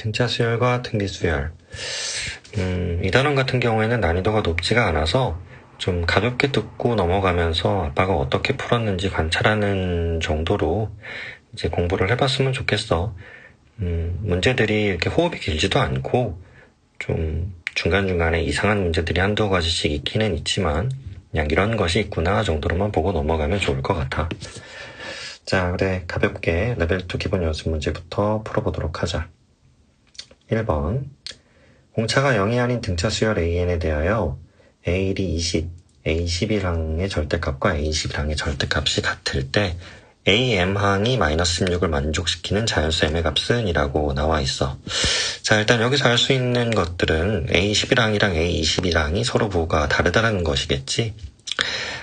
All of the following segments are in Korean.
등차 수열과 등비 수열. 이 단원 같은 경우에는 난이도가 높지가 않아서 좀 가볍게 듣고 넘어가면서 아빠가 어떻게 풀었는지 관찰하는 정도로 이제 공부를 해봤으면 좋겠어. 문제들이 이렇게 호흡이 길지도 않고 좀 중간중간에 이상한 문제들이 한두 가지씩 있기는 있지만 그냥 이런 것이 있구나 정도로만 보고 넘어가면 좋을 것 같아. 자, 그래 가볍게 레벨 2 기본 연습 문제부터 풀어보도록 하자. 1번 공차가 0이 아닌 등차 수열 AN에 대하여 A1이 20, A11항의 절대값과 A21항의 절대값이 같을 때 AM항이 마이너스 16을 만족시키는 자연수 M의 값은 이라고 나와 있어. 자, 일단 여기서 알 수 있는 것들은 A11항이랑 A21항이 서로 부호가 다르다는 것이겠지.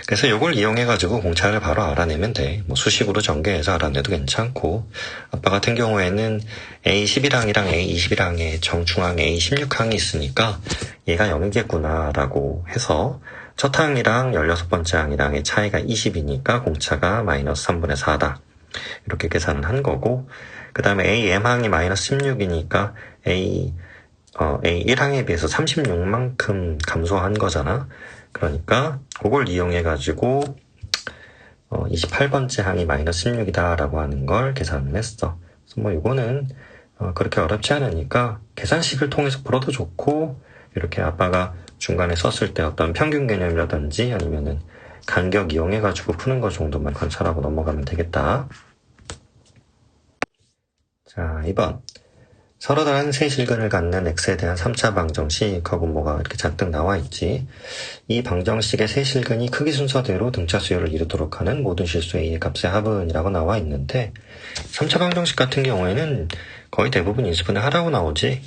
그래서 이걸 이용해가지고 공차를 바로 알아내면 돼. 뭐 수식으로 전개해서 알아내도 괜찮고, 아빠 같은 경우에는 A11항이랑 A21항에 정중항에 A16항이 있으니까 얘가 0이겠구나라고 해서 첫 항이랑 16번째 항이랑의 차이가 20이니까 공차가 마이너스 3분의 4다. 이렇게 계산을 한 거고, 그 다음에 AM항이 마이너스 16이니까 A1항에 비해서 36만큼 감소한 거잖아. 그러니까 그걸 이용해가지고 28번째 항이 마이너스 16이다 라고 하는 걸 계산을 했어. 그래서 뭐 이거는 그렇게 어렵지 않으니까 계산식을 통해서 풀어도 좋고, 이렇게 아빠가 중간에 썼을 때 어떤 평균 개념이라든지 아니면은 간격 이용해가지고 푸는 것 정도만 관찰하고 넘어가면 되겠다. 자, 2번. 서로 다른 세 실근을 갖는 x에 대한 3차 방정식하고 뭐가 이렇게 잔뜩 나와 있지. 이 방정식의 세 실근이 크기 순서대로 등차 수열을 이루도록 하는 모든 실수 a의 값의 합은이라고 나와 있는데, 3차 방정식 같은 경우에는 거의 대부분 인수분해 하라고 나오지.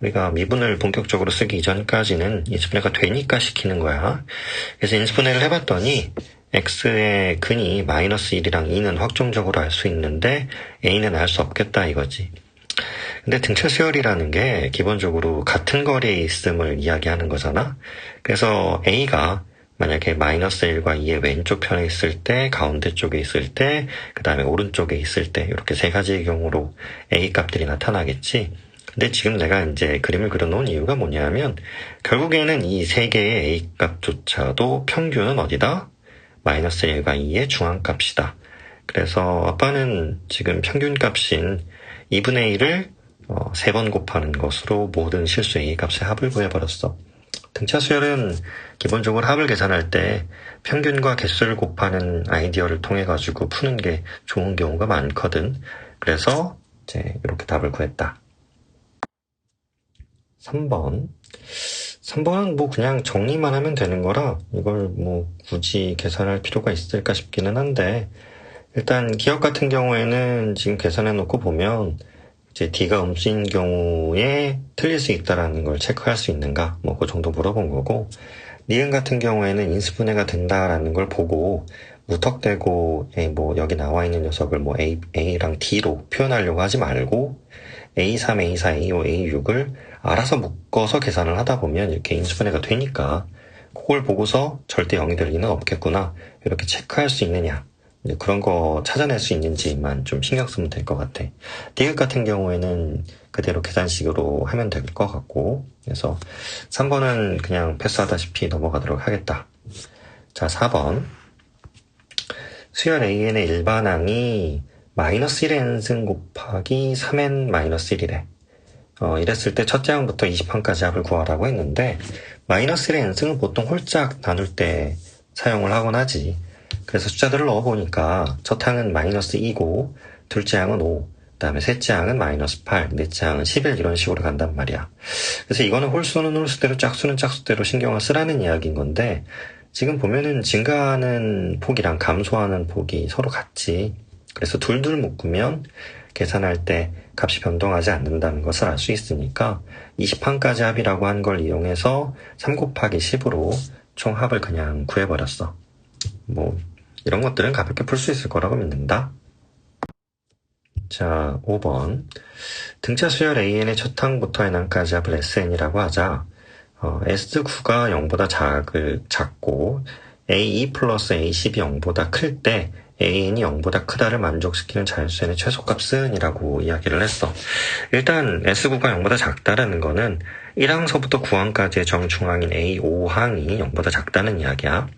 우리가 미분을 본격적으로 쓰기 이전까지는 인수분해가 되니까 시키는 거야. 그래서 인수분해를 해봤더니 x의 근이 마이너스 1이랑 2는 확정적으로 알 수 있는데 a는 알 수 없겠다 이거지. 근데 등차 수열이라는 게 기본적으로 같은 거리에 있음을 이야기하는 거잖아. 그래서 a가 만약에 마이너스 1과 2의 왼쪽 편에 있을 때, 가운데 쪽에 있을 때, 그 다음에 오른쪽에 있을 때, 이렇게 세 가지의 경우로 a 값들이 나타나겠지. 근데 지금 내가 이제 그림을 그려놓은 이유가 뭐냐면, 결국에는 이 세 개의 a 값조차도 평균은 어디다? 마이너스 1과 2의 중앙값이다. 그래서 아빠는 지금 평균값인 2분의 1을 3번 곱하는 것으로 모든 실수 a 값의 합을 구해버렸어. 등차 수열은 기본적으로 합을 계산할 때 평균과 개수를 곱하는 아이디어를 통해 가지고 푸는 게 좋은 경우가 많거든. 그래서 이제 이렇게 답을 구했다. 3번은 뭐 그냥 정리만 하면 되는 거라 이걸 뭐 굳이 계산할 필요가 있을까 싶기는 한데, 일단 기억 같은 경우에는 지금 계산해 놓고 보면 이제 D가 음수인 경우에 틀릴 수 있다라는 걸 체크할 수 있는가, 뭐 그 정도 물어본 거고, 니은 같은 경우에는 인수분해가 된다라는 걸 보고 무턱대고 뭐 여기 나와 있는 녀석을 뭐 A랑 D로 표현하려고 하지 말고 A3, A4, A5, A6을 알아서 묶어서 계산을 하다 보면 이렇게 인수분해가 되니까 그걸 보고서 절대 0이 될 리는 없겠구나, 이렇게 체크할 수 있느냐, 그런 거 찾아낼 수 있는지만 좀 신경 쓰면 될 것 같아. 디귿 같은 경우에는 그대로 계산식으로 하면 될 것 같고, 그래서 3번은 그냥 패스하다시피 넘어가도록 하겠다. 자, 4번. 수열 AN의 일반항이 마이너스 1의 n승 곱하기 3n 마이너스 1이래. 이랬을 때 첫째 항부터 20항까지 합을 구하라고 했는데, 마이너스 1의 n승은 보통 홀짝 나눌 때 사용을 하곤 하지. 그래서 숫자들을 넣어보니까 첫 항은 마이너스 2고, 둘째 항은 5, 그 다음에 셋째 항은 마이너스 8, 넷째 항은 11 이런 식으로 간단 말이야. 그래서 이거는 홀수는 홀수대로 짝수는 짝수대로 신경을 쓰라는 이야기인 건데, 지금 보면은 증가하는 폭이랑 감소하는 폭이 서로 같지. 그래서 둘둘 묶으면 계산할 때 값이 변동하지 않는다는 것을 알 수 있으니까 20항까지 합이라고 한 걸 이용해서 3 곱하기 10으로 총 합을 그냥 구해버렸어. 뭐 이런 것들은 가볍게 풀 수 있을 거라고 믿는다. 자, 5번. 등차 수열 AN의 첫 항부터 n항까지 합을 SN이라고 하자. S9가 0보다 작고 A2 플러스 A10이 0보다 클 때 AN이 0보다 크다를 만족시키는 자연수의 최소값은 이라고 이야기를 했어. 일단 S9가 0보다 작다라는 거는 1항서부터 9항까지의 정중앙인 A5항이 0보다 작다는 이야기야.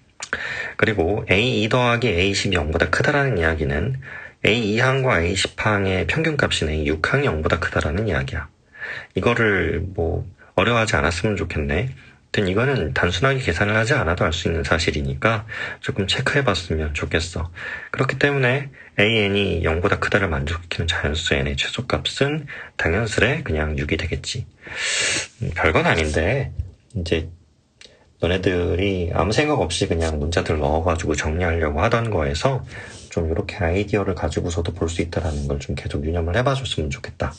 그리고 A2 더하기 A10이 0보다 크다라는 이야기는 A2항과 A10항의 평균값인 A6항이 0보다 크다라는 이야기야. 이거를 어려워하지 않았으면 좋겠네. 이거는 단순하게 계산을 하지 않아도 알 수 있는 사실이니까 조금 체크해봤으면 좋겠어. 그렇기 때문에 AN이 0보다 크다를 만족시키는 자연수 n의 최소값은 당연스레 그냥 6이 되겠지. 별건 아닌데 이제 너네들이 아무 생각 없이 그냥 문자들 넣어가지고 정리하려고 하던 거에서 좀 이렇게 아이디어를 가지고서도 볼 수 있다는 걸 좀 계속 유념을 해봐줬으면 좋겠다.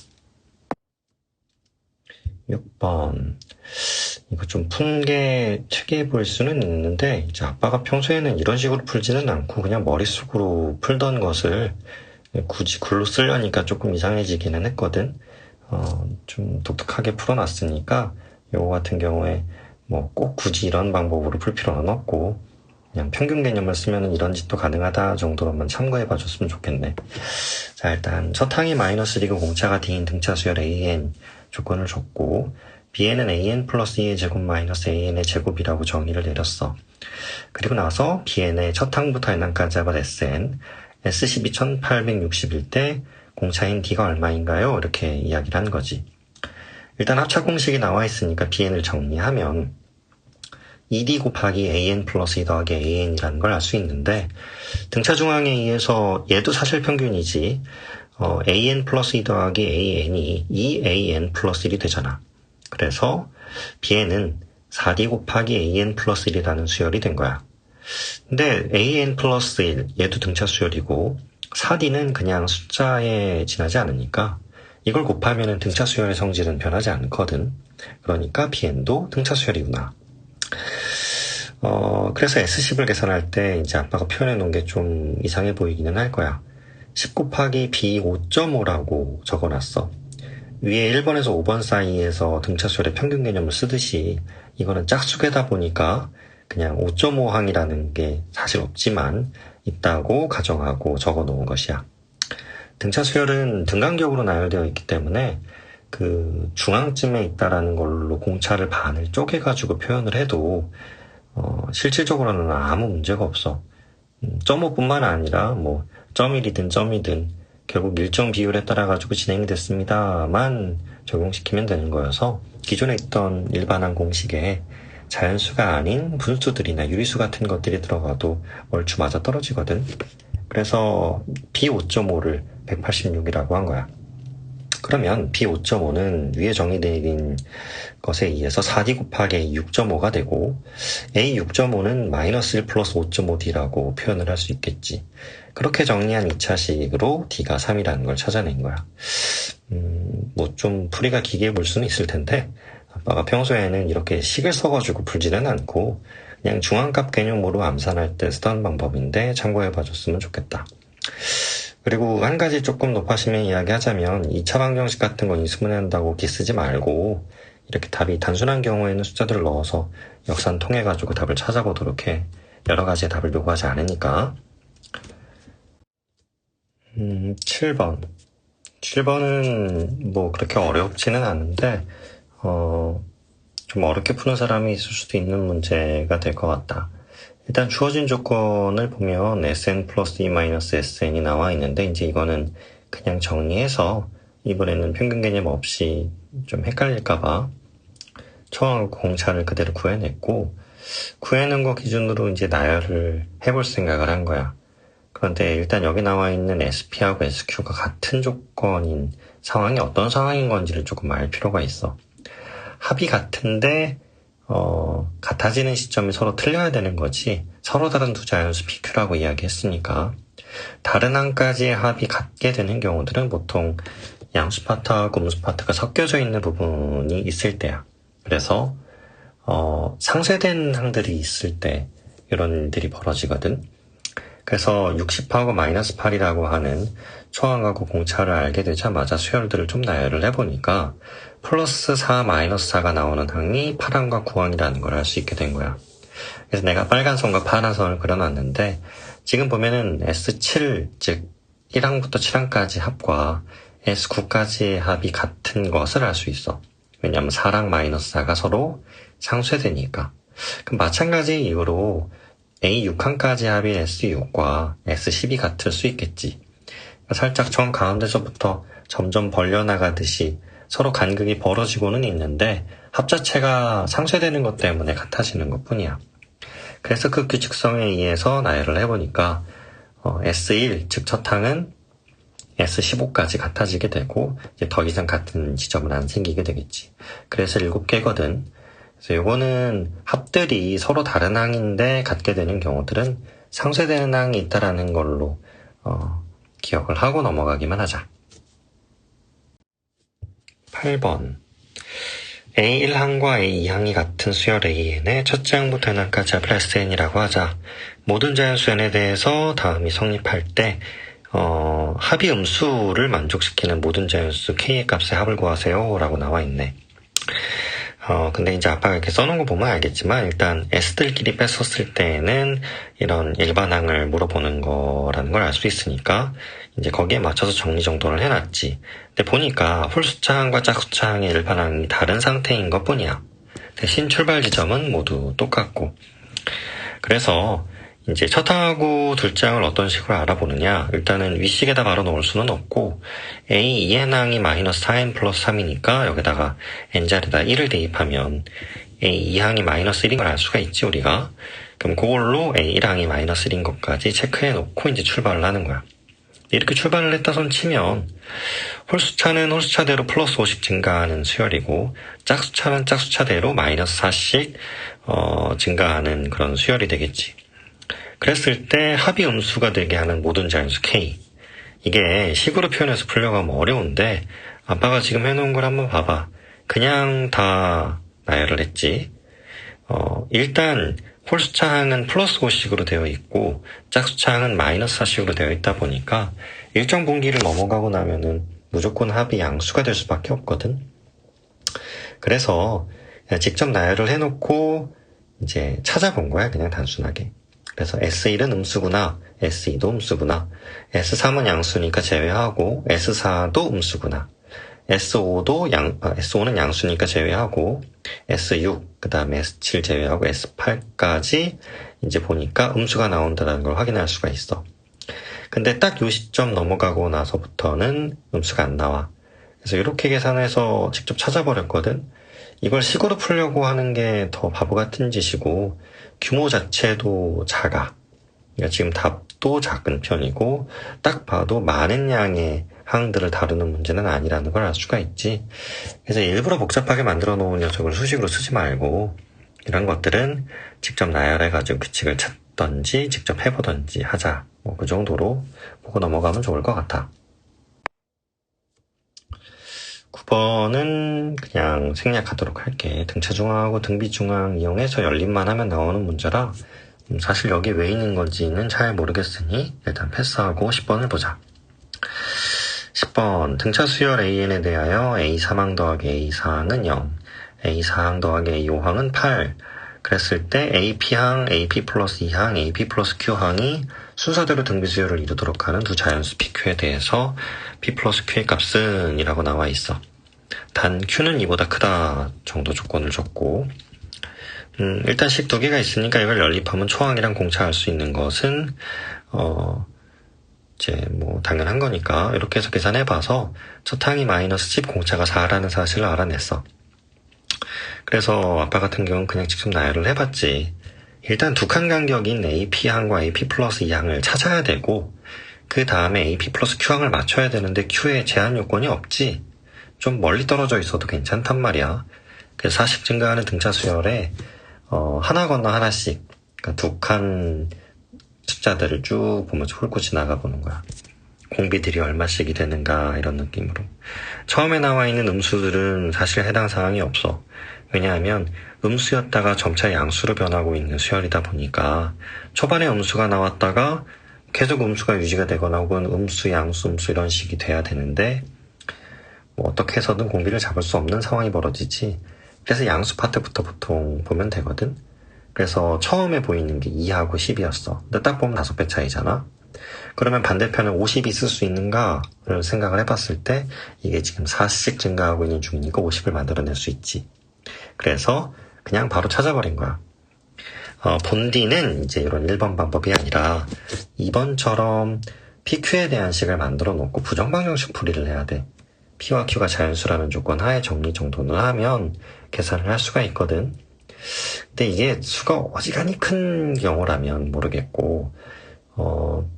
6번. 이거 좀 푼 게 특이해 보일 수는 있는데 이제 아빠가 평소에는 이런 식으로 풀지는 않고 그냥 머릿속으로 풀던 것을 굳이 글로 쓰려니까 조금 이상해지기는 했거든. 좀 독특하게 풀어놨으니까 이거 같은 경우에 꼭 굳이 이런 방법으로 풀 필요는 없고 그냥 평균 개념을 쓰면 이런 짓도 가능하다 정도로만 참고해봐 줬으면 좋겠네. 자, 일단 첫 항이 -1이고 공차가 D인 등차 수열 AN 조건을 줬고 B에는 AN 플러스 2의 제곱 마이너스 AN의 제곱이라고 정의를 내렸어. 그리고 나서 Bn의 첫 항부터 n항까지 합은 SN, S12 1861대 공차인 D가 얼마인가요? 이렇게 이야기를 한 거지. 일단 합차 공식이 나와 있으니까 Bn을 정리하면 2D 곱하기 AN 플러스 2 더하기 AN이라는 걸 알 수 있는데 등차 중앙에 의해서 얘도 사실 평균이지 AN 플러스 2 더하기 AN이 2AN 플러스 1이 되잖아. 그래서 Bn은 4D 곱하기 AN 플러스 1이라는 수열이 된 거야. 근데 AN 플러스 1, 얘도 등차 수열이고 4D는 그냥 숫자에 지나지 않으니까 이걸 곱하면 등차 수열의 성질은 변하지 않거든. 그러니까 Bn도 등차 수열이구나. 그래서 S10을 계산할 때 이제 아빠가 표현해 놓은 게 좀 이상해 보이기는 할 거야. 10 곱하기 B 5.5라고 적어놨어. 위에 1번에서 5번 사이에서 등차 수열의 평균 개념을 쓰듯이 이거는 짝수계다 보니까 그냥 5.5항이라는 게 사실 없지만 있다고 가정하고 적어 놓은 것이야. 등차 수열은 등간격으로 나열되어 있기 때문에 그 중앙쯤에 있다라는 걸로 공차를 반을 쪼개가지고 표현을 해도 실질적으로는 아무 문제가 없어. 0.5뿐만 아니라 .1이든 .2든 결국 일정 비율에 따라 가지고 진행이 됐습니다만 적용시키면 되는 거여서 기존에 있던 일반항 공식에 자연수가 아닌 분수들이나 유리수 같은 것들이 들어가도 얼추 맞아 떨어지거든. 그래서 B5.5를 186이라고 한 거야. 그러면 B5.5는 위에 정의된 것에 의해서 4D 곱하기 A6.5가 되고 A6.5는 -1 플러스 5.5D라고 표현을 할 수 있겠지. 그렇게 정리한 2차식으로 D가 3이라는 걸 찾아낸 거야. 좀 풀이가 기괴해 볼 수는 있을 텐데 아빠가 평소에는 이렇게 식을 써가지고 풀지는 않고 그냥 중앙값 개념으로 암산할 때 쓰던 방법인데 참고해봐 줬으면 좋겠다. 그리고 한 가지 조금 높아지면 이야기하자면 2차 방정식 같은 거 인수분해한다고 기쓰지 말고 이렇게 답이 단순한 경우에는 숫자들을 넣어서 역산 통해가지고 답을 찾아보도록 해. 여러 가지의 답을 요구하지 않으니까. 7번. 7번은 그렇게 어렵지는 않은데 좀 어렵게 푸는 사람이 있을 수도 있는 문제가 될 것 같다. 일단 주어진 조건을 보면 Sn 플러스 2 마이너스 Sn이 나와 있는데 이제 이거는 그냥 정리해서 이번에는 평균 개념 없이 좀 헷갈릴까봐 초항하고 공차를 그대로 구해냈고 구해낸 거 기준으로 이제 나열을 해볼 생각을 한 거야. 그런데 일단 여기 나와 있는 SP하고 SQ가 같은 조건인 상황이 어떤 상황인 건지를 조금 알 필요가 있어. 합이 같은데 같아지는 시점이 서로 틀려야 되는 거지. 서로 다른 두 자연수 PQ라고 이야기했으니까 다른 항까지의 합이 같게 되는 경우들은 보통 양수 파트와 음수 파트가 섞여져 있는 부분이 있을 때야. 그래서 상쇄된 항들이 있을 때 이런 일들이 벌어지거든. 그래서 60하고 -8이라고 하는 초항하고 공차를 알게 되자마자 수열들을 좀 나열을 해보니까 플러스 4, 마이너스 4가 나오는 항이 8항과 9항이라는 걸 알 수 있게 된 거야. 그래서 내가 빨간 선과 파란 선을 그려놨는데 지금 보면은 S7, 즉 1항부터 7항까지 합과 S9까지의 합이 같은 것을 알 수 있어. 왜냐하면 4랑 마이너스 4가 서로 상쇄되니까. 그럼 마찬가지 이유로 A6항까지 합인 S6과 S10이 같을 수 있겠지. 살짝 정 가운데서부터 점점 벌려나가듯이 서로 간극이 벌어지고는 있는데 합자체가 상쇄되는 것 때문에 같아지는 것 뿐이야. 그래서 그 규칙성에 의해서 나열을 해보니까 S1, 즉 첫 항은 S15까지 같아지게 되고 이제 더 이상 같은 지점은 안 생기게 되겠지. 그래서 7개거든. 그래서 요거는 합들이 서로 다른 항인데 같게 되는 경우들은 상쇄되는 항이 있다라는 걸로 기억을 하고 넘어가기만 하자. 8번. A1항과 A2항이 같은 수열 AN의 첫째 항부터 n항까지 합을 SN이라고 하자. 모든 자연수 n에 대해서 다음이 성립할 때 합이 음수를 만족시키는 모든 자연수 k의 값의 합을 구하세요 라고 나와 있네. 근데 이제 아빠가 이렇게 써놓은 거 보면 알겠지만 일단 S들끼리 뺐었을 때는 이런 일반항을 물어보는 거라는 걸 알 수 있으니까 이제 거기에 맞춰서 정리정돈을 해놨지. 근데 보니까 홀수차항과 짝수차항의 일반항이 다른 상태인 것 뿐이야. 대신 출발 지점은 모두 똑같고. 그래서 이제 첫 항하고 둘째 항을 어떤 식으로 알아보느냐. 일단은 위식에다 바로 넣을 수는 없고 A 2n항이 마이너스 4n 플러스 3이니까 여기다가 n자리에다 1을 대입하면 A 2항이 마이너스 1인 걸 알 수가 있지 우리가. 그럼 그걸로 A 1항이 마이너스 1인 것까지 체크해 놓고 이제 출발을 하는 거야. 이렇게 출발을 했다 손 치면 홀수차는 홀수차대로 플러스 50 증가하는 수열이고 짝수차는 짝수차대로 마이너스 4씩 증가하는 그런 수열이 되겠지. 그랬을 때 합이 음수가 되게 하는 모든 자연수 K. 이게 식으로 표현해서 풀려가면 어려운데 아빠가 지금 해놓은 걸 한번 봐봐. 그냥 다 나열을 했지. 일단 홀수차항은 플러스 5식으로 되어 있고 짝수차항은 마이너스 4식으로 되어 있다 보니까 일정 분기를 넘어가고 나면은 무조건 합이 양수가 될 수밖에 없거든. 그래서 직접 나열을 해놓고 이제 찾아본 거야, 그냥 단순하게. 그래서 S1은 음수구나, S2도 음수구나, S3은 양수니까 제외하고 S4도 음수구나, S5는 양수니까 제외하고 S6, 그 다음에 S7 제외하고 S8까지 이제 보니까 음수가 나온다는 걸 확인할 수가 있어. 근데 딱 요 시점 넘어가고 나서부터는 음수가 안 나와. 그래서 이렇게 계산해서 직접 찾아버렸거든. 이걸 식으로 풀려고 하는 게 더 바보 같은 짓이고 규모 자체도 작아. 그러니까 지금 답도 작은 편이고 딱 봐도 많은 양의 항들을 다루는 문제는 아니라는 걸 알 수가 있지. 그래서 일부러 복잡하게 만들어 놓은 녀석을 수식으로 쓰지 말고 이런 것들은 직접 나열해가지고 규칙을 찾던지 직접 해보던지 하자. 뭐 그 정도로 보고 넘어가면 좋을 것 같아. 9번은 그냥 생략하도록 할게. 등차중앙하고 등비중앙 이용해서 열림만 하면 나오는 문제라 사실 여기 왜 있는 건지는 잘 모르겠으니 일단 패스하고 10번을 보자. 10번 등차 수열 AN에 대하여 A3항 더하기 A4항은 0, A4항 더하기 A5항은 8. 그랬을 때 AP항, AP 플러스 2항, AP 플러스 Q항이 순서대로 등비수열을 이루도록 하는 두 자연수 PQ에 대해서 P 플러스 Q의 값은 이라고 나와 있어. 단 Q는 이보다 크다 정도 조건을 줬고 일단 식 두 개가 있으니까 이걸 연립하면 초항이랑 공차할 수 있는 것은 이제 뭐 당연한 거니까 이렇게 해서 계산해봐서 첫 항이 마이너스 10, 공차가 4라는 사실을 알아냈어. 그래서 아빠 같은 경우는 그냥 직접 나열을 해봤지. 일단 두 칸 간격인 AP항과 AP 플러스 2항을 찾아야 되고 그 다음에 AP 플러스 Q항을 맞춰야 되는데 Q에 제한 요건이 없지. 좀 멀리 떨어져 있어도 괜찮단 말이야. 그래서 4씩 증가하는 등차 수열에 하나 건너 하나씩 그러니까 두 칸 숫자들을 쭉 보면서 훑고 지나가 보는 거야. 공비들이 얼마씩이 되는가 이런 느낌으로. 처음에 나와 있는 음수들은 사실 해당 사항이 없어. 왜냐하면 음수였다가 점차 양수로 변하고 있는 수열이다 보니까 초반에 음수가 나왔다가 계속 음수가 유지가 되거나 혹은 음수, 양수, 음수 이런 식이 돼야 되는데 뭐 어떻게 해서든 공비를 잡을 수 없는 상황이 벌어지지. 그래서 양수 파트부터 보통 보면 되거든. 그래서 처음에 보이는 게 2하고 10이었어. 근데 딱 보면 5배 차이잖아. 그러면 반대편에 50이 쓸 수 있는가를 생각을 해봤을 때 이게 지금 4씩 증가하고 있는 중이니까 50을 만들어낼 수 있지. 그래서 그냥 바로 찾아버린 거야. 본디는 이제 이런 1번 방법이 아니라 2번처럼 PQ에 대한 식을 만들어 놓고 부정방정식 풀이를 해야 돼. P와 Q가 자연수라는 조건 하에 정리 정도는 하면 계산을 할 수가 있거든. 근데 이게 수가 어지간히 큰 경우라면 모르겠고,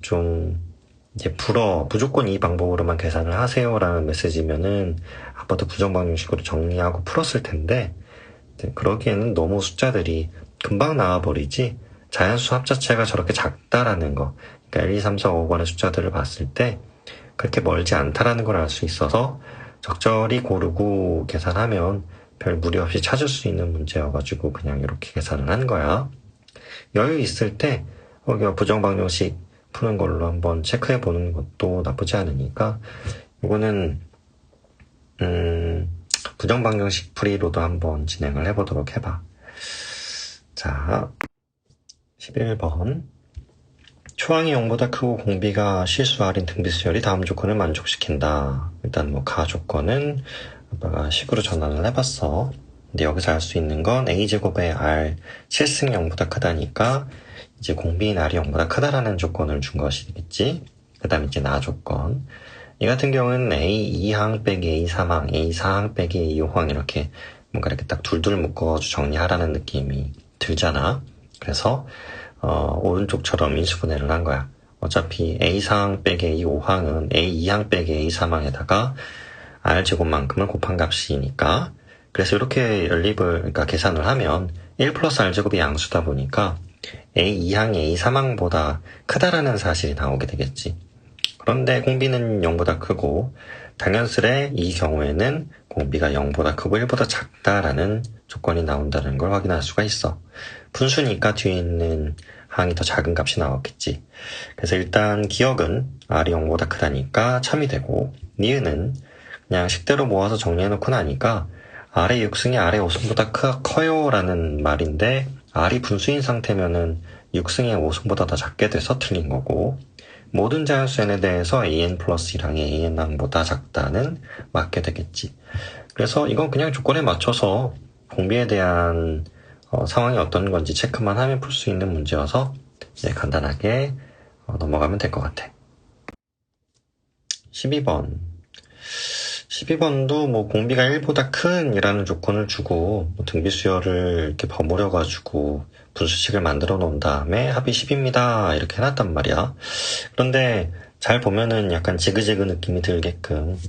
좀, 이제 무조건 이 방법으로만 계산을 하세요라는 메시지면은 아빠도 부정방정식으로 정리하고 풀었을 텐데, 그러기에는 너무 숫자들이 금방 나와버리지, 자연수 합자체가 저렇게 작다라는 거, 그러니까 1, 2, 3, 4, 5번의 숫자들을 봤을 때 그렇게 멀지 않다라는 걸 알 수 있어서 적절히 고르고 계산하면 별 무리 없이 찾을 수 있는 문제여가지고 그냥 이렇게 계산을 한 거야. 여유 있을 때 부정방정식 푸는 걸로 한번 체크해 보는 것도 나쁘지 않으니까 이거는 부정방정식 풀이로도 한번 진행을 해보도록 해봐. 자, 11번. 초항이 0보다 크고 공비가 실수 R인 등비수열이 다음 조건을 만족시킨다. 일단 가 조건은 아빠가 식으로 전환을 해봤어. 근데 여기서 알 수 있는 건 A제곱의 R 실승 0보다 크다니까 이제 공비인 R이 0보다 크다라는 조건을 준 것이겠지. 그 다음에 이제 나 조건. 이 같은 경우는 A2항 빼기 A3항, A4항 빼기 A5항 이렇게 뭔가 이렇게 딱 둘둘 묶어가지고 정리하라는 느낌이 들잖아. 그래서 오른쪽처럼 인수분해를 한 거야. 어차피 A4항 빼기 A5항은 A2항 빼기 A3항에다가 R제곱만큼을 곱한 값이니까. 그래서 이렇게 그러니까 계산을 하면 1 플러스 R제곱이 양수다 보니까 A2항이 A3항보다 크다라는 사실이 나오게 되겠지. 그런데 공비는 0보다 크고 당연스레 이 경우에는 공비가 0보다 크고 1보다 작다라는 조건이 나온다는 걸 확인할 수가 있어. 분수니까 뒤에 있는 항이 더 작은 값이 나왔겠지. 그래서 일단 기억은 R이 0보다 크다니까 참이 되고, 니은은 그냥 식대로 모아서 정리해놓고 나니까 R의 6승이 R의 5승보다 커요 라는 말인데 R이 분수인 상태면은 6승의 5승보다 더 작게 돼서 틀린 거고, 모든 자연수 n에 대해서 an 플러스 1항이 an항보다 작다는 맞게 되겠지. 그래서 이건 그냥 조건에 맞춰서 공비에 대한 상황이 어떤 건지 체크만 하면 풀 수 있는 문제여서 간단하게 넘어가면 될 것 같아. 12번. 12번도 공비가 1보다 큰 이라는 조건을 주고 등비수열을 이렇게 버무려가지고 분수식을 만들어 놓은 다음에 합이 10입니다. 이렇게 해놨단 말이야. 그런데 잘 보면은 약간 지그재그 느낌이 들게끔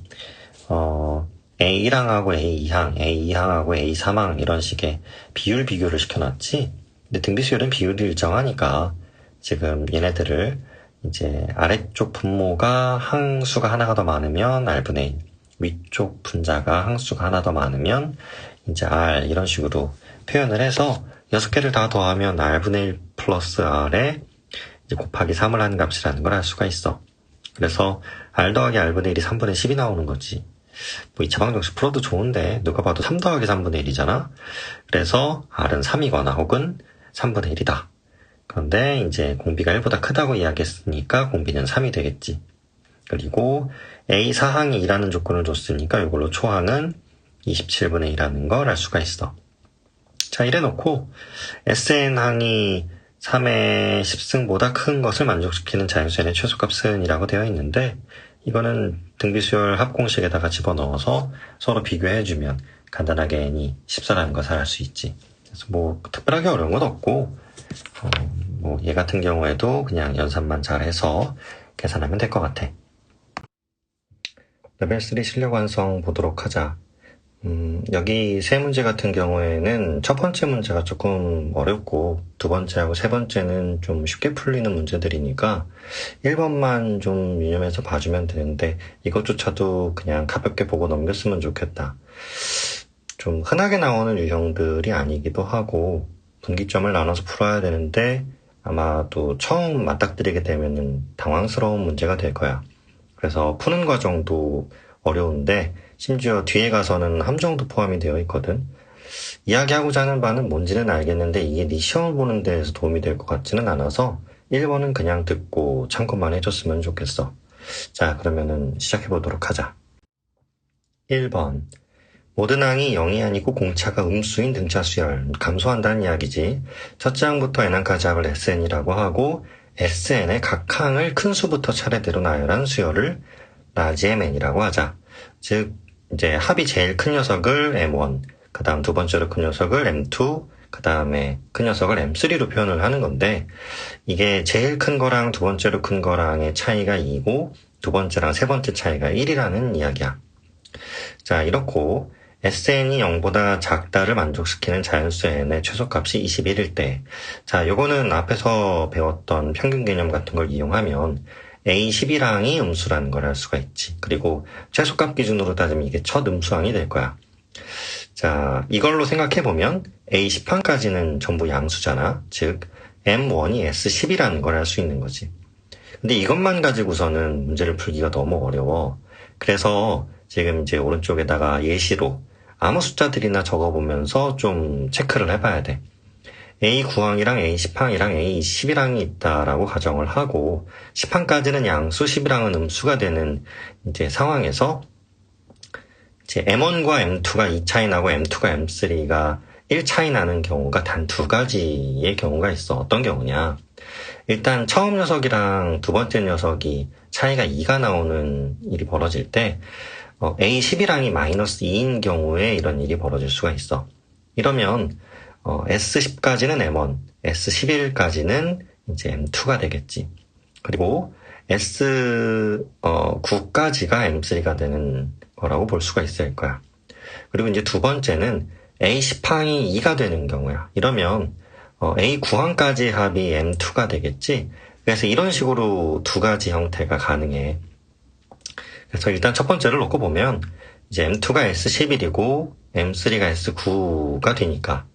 A1항하고 A2항, A2항하고 A3항 이런 식의 비교를 시켜놨지. 근데 등비수열은 비율이 일정하니까 지금 얘네들을 이제 아래쪽 분모가 항수가 하나가 더 많으면 R분의 1, 위쪽 분자가 항수가 하나 더 많으면 이제 R 이런 식으로 표현을 해서 6개를 다 더하면 R분의 1 플러스 R에 이제 곱하기 3을 하는 값이라는 걸 알 수가 있어. 그래서 R 더하기 R분의 1이 3분의 10이 나오는 거지. 2차 방정식 풀어도 좋은데 누가 봐도 3 더하기 3분의 1이잖아. 그래서 R은 3이거나 혹은 3분의 1이다. 그런데 이제 공비가 1보다 크다고 이야기했으니까 공비는 3이 되겠지. 그리고 A4항이 2라는 조건을 줬으니까 이걸로 초항은 27분의 2라는 걸 알 수가 있어. 자, 이래놓고 SN항이 3의 10승보다 큰 것을 만족시키는 자연수의 최소값은 이라고 되어 있는데 이거는 등비수열 합공식에다가 집어넣어서 서로 비교해주면 간단하게 n이 14라는 것을 알 수 있지. 그래서 특별하게 어려운 건 없고 얘 같은 경우에도 그냥 연산만 잘해서 계산하면 될 것 같아. 레벨 3 실력 완성 보도록 하자. 여기 세 문제 같은 경우에는 첫 번째 문제가 조금 어렵고 두 번째하고 세 번째는 좀 쉽게 풀리는 문제들이니까 1번만 좀 유념해서 봐주면 되는데 이것조차도 그냥 가볍게 보고 넘겼으면 좋겠다. 좀 흔하게 나오는 유형들이 아니기도 하고 분기점을 나눠서 풀어야 되는데 아마도 처음 맞닥뜨리게 되면은 당황스러운 문제가 될 거야. 그래서 푸는 과정도 어려운데 심지어 뒤에 가서는 함정도 포함이 되어 있거든. 이야기하고자 하는 바는 뭔지는 알겠는데 이게 네 시험을 보는 데에서 도움이 될 것 같지는 않아서 1번은 그냥 듣고 참고만 해줬으면 좋겠어. 자, 그러면은 시작해보도록 하자. 1번. 모든 항이 0이 아니고 공차가 음수인 등차 수열, 감소한다는 이야기지. 첫째 항부터 n항까지 합을 SN이라고 하고 SN의 각 항을 큰 수부터 차례대로 나열한 수열을 라지 MN이라고 하자. 즉 이제 합이 제일 큰 녀석을 M1, 그 다음 두 번째로 큰 녀석을 M2, 그 다음에 큰 녀석을 M3로 표현을 하는 건데, 이게 제일 큰 거랑 두 번째로 큰 거랑의 차이가 2고 두 번째랑 세 번째 차이가 1이라는 이야기야. 자, 이렇고 SN이 0보다 작다를 만족시키는 자연수 n의 최소값이 21일 때, 자, 요거는 앞에서 배웠던 평균 개념 같은 걸 이용하면 A11항이 음수라는 걸 알 수가 있지. 그리고 최소값 기준으로 따지면 이게 첫 음수항이 될 거야. 자, 이걸로 생각해보면 A10항까지는 전부 양수잖아. 즉 M1이 S10이라는 걸 알 수 있는 거지. 근데 이것만 가지고서는 문제를 풀기가 너무 어려워. 그래서 지금 이제 오른쪽에다가 예시로 아무 숫자들이나 적어보면서 좀 체크를 해봐야 돼. A9항이랑 A10항이랑 A11항이 있다라고 가정을 하고 10항까지는 양수, 11항은 음수가 되는 이제 상황에서 이제 M1과 M2가 2 차이 나고 M2가 M3가 1 차이 나는 경우가 단 두 가지의 경우가 있어. 어떤 경우냐? 일단 처음 녀석이랑 두 번째 녀석이 차이가 2가 나오는 일이 벌어질 때 A11항이 마이너스 2인 경우에 이런 일이 벌어질 수가 있어. 이러면 S10까지는 M1, S11까지는 이제 M2가 되겠지. 그리고 S9까지가 M3가 되는 거라고 볼 수가 있을 거야. 그리고 이제 두 번째는 A10항이 2가 되는 경우야. 이러면 A9항까지 합이 M2가 되겠지. 그래서 이런 식으로 두 가지 형태가 가능해. 그래서 일단 첫 번째를 놓고 보면 이제 M2가 S11이고 M3가 S9가 되니까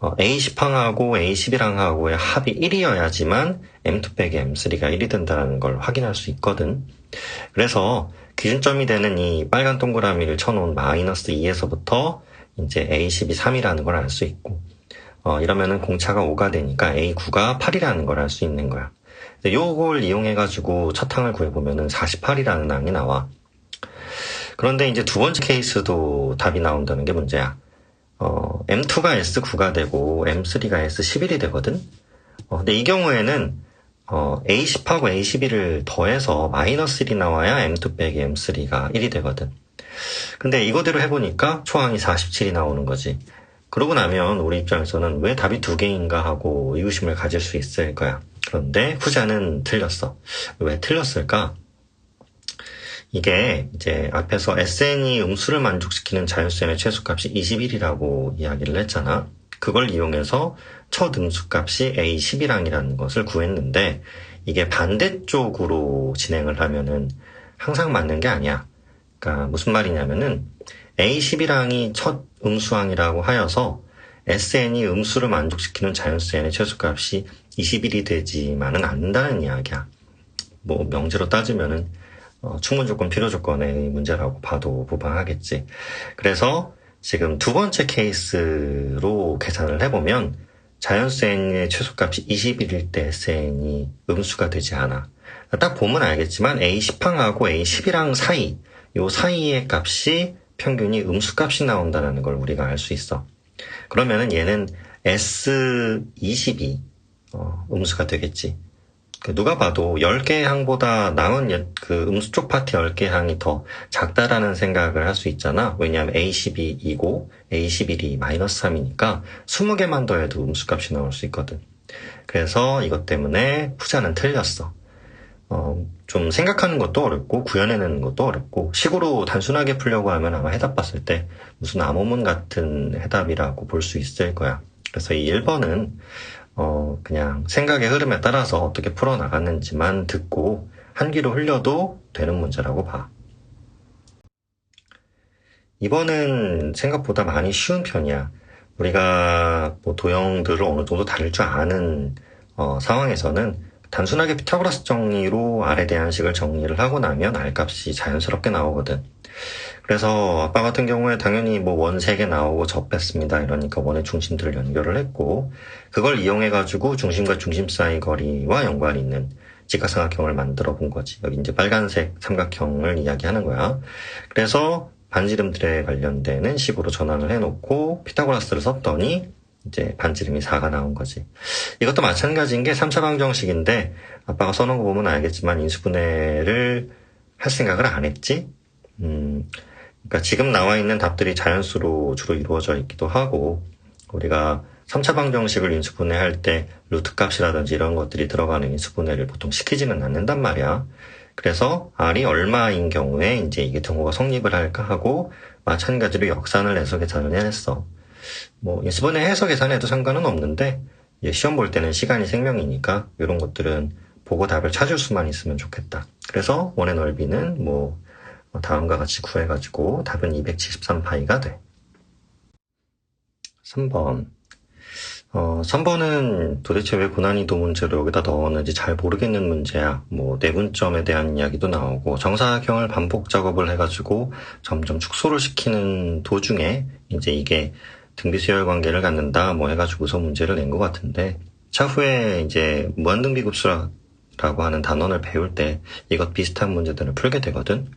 A10항하고 A11항하고의 합이 1이어야지만 M2 빼기 M3가 1이 된다는 걸 확인할 수 있거든. 그래서 기준점이 되는 이 빨간 동그라미를 쳐놓은 마이너스 2에서부터 이제 A10이 3이라는 걸 알 수 있고, 이러면은 공차가 5가 되니까 A9가 8이라는 걸 알 수 있는 거야. 요걸 이용해가지고 첫 항을 구해보면은 48이라는 항이 나와. 그런데 이제 두 번째 케이스도 답이 나온다는 게 문제야. M2가 S9가 되고 M3가 S11이 되거든. 근데 이 경우에는 A10하고 A11을 더해서 마이너스 1이 나와야 M2 빼기 M3가 1이 되거든. 근데 이거대로 해보니까 초항이 47이 나오는 거지. 그러고 나면 우리 입장에서는 왜 답이 두 개인가 하고 의구심을 가질 수 있을 거야. 그런데 후자는 틀렸어. 왜 틀렸을까? 이게 이제 앞에서 SN이 음수를 만족시키는 자연수의 최소값이 21이라고 이야기를 했잖아. 그걸 이용해서 첫 음수값이 A11항이라는 것을 구했는데 이게 반대쪽으로 진행을 하면은 항상 맞는 게 아니야. 그러니까 무슨 말이냐면은 A11항이 첫 음수항이라고 하여서 SN이 음수를 만족시키는 자연수의 최소값이 21이 되지만은 않는다는 이야기야. 뭐 명제로 따지면은 충분 조건, 필요 조건의 문제라고 봐도 무방하겠지. 그래서 지금 두 번째 케이스로 계산을 해보면 자연수 n의 최소값이 21일 때 SN이 음수가 되지 않아. 딱 보면 알겠지만 A10항하고 A11항 사이, 요 사이의 값이 평균이 음수값이 나온다는 걸 우리가 알 수 있어. 그러면은 얘는 S22 음수가 되겠지. 누가 봐도 10개의 항보다 나은 그 음수 쪽 파트 10개 항이 더 작다라는 생각을 할 수 있잖아. 왜냐하면 A12이고 A11이 마이너스 3이니까 20개만 더해도 음수값이 나올 수 있거든. 그래서 이것 때문에 후자는 틀렸어. 좀 생각하는 것도 어렵고 구현해내는 것도 어렵고 식으로 단순하게 풀려고 하면 아마 해답 봤을 때 무슨 암호문 같은 해답이라고 볼 수 있을 거야. 그래서 이 1번은 그냥 생각의 흐름에 따라서 어떻게 풀어나갔는지만 듣고 한 귀로 흘려도 되는 문제라고 봐. 이번은 생각보다 많이 쉬운 편이야. 우리가 뭐 도형들을 어느 정도 다룰 줄 아는 상황에서는 단순하게 피타고라스 정리로 R에 대한 식을 정리를 하고 나면 R 값이 자연스럽게 나오거든. 그래서 아빠 같은 경우에 당연히 뭐 원 3개 나오고 접 뺐습니다. 이러니까 원의 중심들을 연결을 했고, 그걸 이용해가지고 중심과 중심 사이 거리와 연관이 있는 직각삼각형을 만들어 본 거지. 여기 이제 빨간색 삼각형을 이야기하는 거야. 그래서 반지름들에 관련되는 식으로 전환을 해놓고 피타고라스를 썼더니 이제 반지름이 4가 나온 거지. 이것도 마찬가지인 게 3차 방정식인데 아빠가 써놓은 거 보면 알겠지만 인수분해를 할 생각을 안 했지. 그러니까 지금 나와 있는 답들이 자연수로 주로 이루어져 있기도 하고, 우리가 3차 방정식을 인수분해할 때 루트 값이라든지 이런 것들이 들어가는 인수분해를 보통 시키지는 않는단 말이야. 그래서 R이 얼마인 경우에 이제 이게 등호가 성립을 할까 하고, 마찬가지로 역산을 해서 계산을 해냈어. 뭐 인수분해 해서 계산해도 상관은 없는데, 시험 볼 때는 시간이 생명이니까 이런 것들은 보고 답을 찾을 수만 있으면 좋겠다. 그래서 원의 넓이는 뭐 다음과 같이 구해가지고 답은 273파이가 돼. 3번. 3번은 도대체 왜 고난이도 문제로 여기다 넣었는지 잘 모르겠는 문제야. 뭐 내분점에 대한 이야기도 나오고 정사각형을 반복 작업을 해가지고 점점 축소를 시키는 도중에 이제 이게 등비수열 관계를 갖는다 뭐 해가지고서 문제를 낸 것 같은데, 차후에 이제 무한등비급수라고 하는 단원을 배울 때 이것 비슷한 문제들을 풀게 되거든.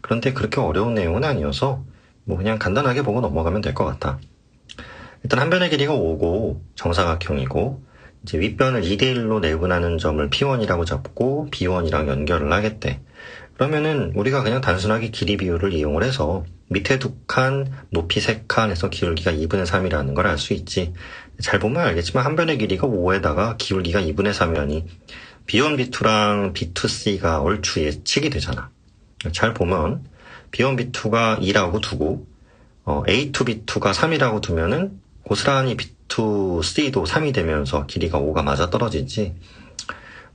그런데 그렇게 어려운 내용은 아니어서 뭐 그냥 간단하게 보고 넘어가면 될 것 같아. 일단 한 변의 길이가 5고 정사각형이고 이제 윗변을 2대1로 내분하는 점을 P1이라고 잡고 B1이랑 연결을 하겠대. 그러면은 우리가 그냥 단순하게 길이 비율을 이용을 해서 밑에 2칸, 높이 3칸에서 기울기가 2분의 3이라는 걸 알 수 있지. 잘 보면 알겠지만 한 변의 길이가 5에다가 기울기가 2분의 3이라니 B1, B2랑 B2C가 얼추 예측이 되잖아. 잘 보면 B1, B2가 2라고 두고 A2, B2가 3이라고 두면은 고스란히 B2, C도 3이 되면서 길이가 5가 맞아떨어지지.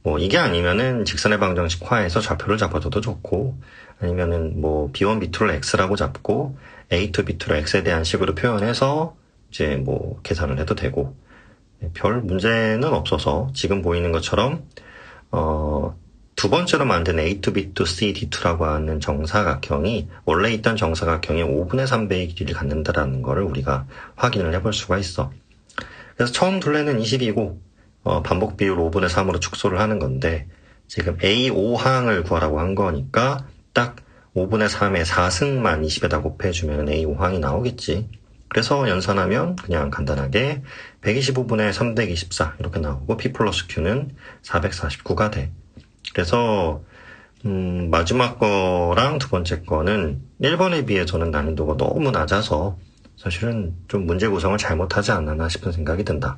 뭐 이게 아니면은 직선의 방정식 화에서 좌표를 잡아줘도 좋고, 아니면은 뭐 B1, B2를 X라고 잡고 A2, B2를 X에 대한 식으로 표현해서 이제 뭐 계산을 해도 되고, 별 문제는 없어서 지금 보이는 것처럼 두 번째로 만든 A2, B2, C, D2라고 하는 정사각형이 원래 있던 정사각형의 5분의 3배의 길이를 갖는다라는 거를 우리가 확인을 해볼 수가 있어. 그래서 처음 둘레는 20이고 반복 비율 5분의 3으로 축소를 하는 건데, 지금 A5항을 구하라고 한 거니까 딱 5분의 3의 4승만 20에다 곱해주면 A5항이 나오겠지. 그래서 연산하면 그냥 간단하게 125분의 324 이렇게 나오고 P 플러스 Q는 449가 돼. 그래서 마지막 거랑 두 번째 거는 1번에 비해서는 난이도가 너무 낮아서 사실은 좀 문제 구성을 잘못하지 않았나 싶은 생각이 든다.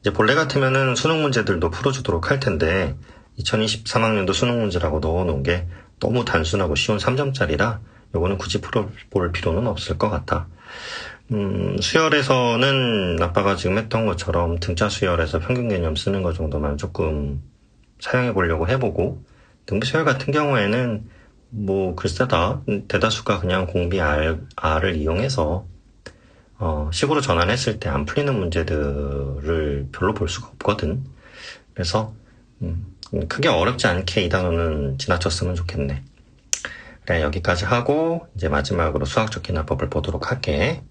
이제 본래 같으면은 수능 문제들도 풀어주도록 할 텐데 2023학년도 수능 문제라고 넣어놓은 게 너무 단순하고 쉬운 3점짜리라 요거는 굳이 풀어볼 필요는 없을 것 같아. 수열에서는 아빠가 지금 했던 것처럼 등차 수열에서 평균 개념 쓰는 것 정도만 조금 사용해 보려고 해보고, 등비수열 같은 경우에는 뭐 글쎄다 대다수가 그냥 공비 R을 이용해서 식으로 전환했을 때 안 풀리는 문제들을 별로 볼 수가 없거든. 그래서 크게 어렵지 않게 이 단어는 지나쳤으면 좋겠네. 그래, 여기까지 하고 이제 마지막으로 수학적 기납법을 보도록 할게.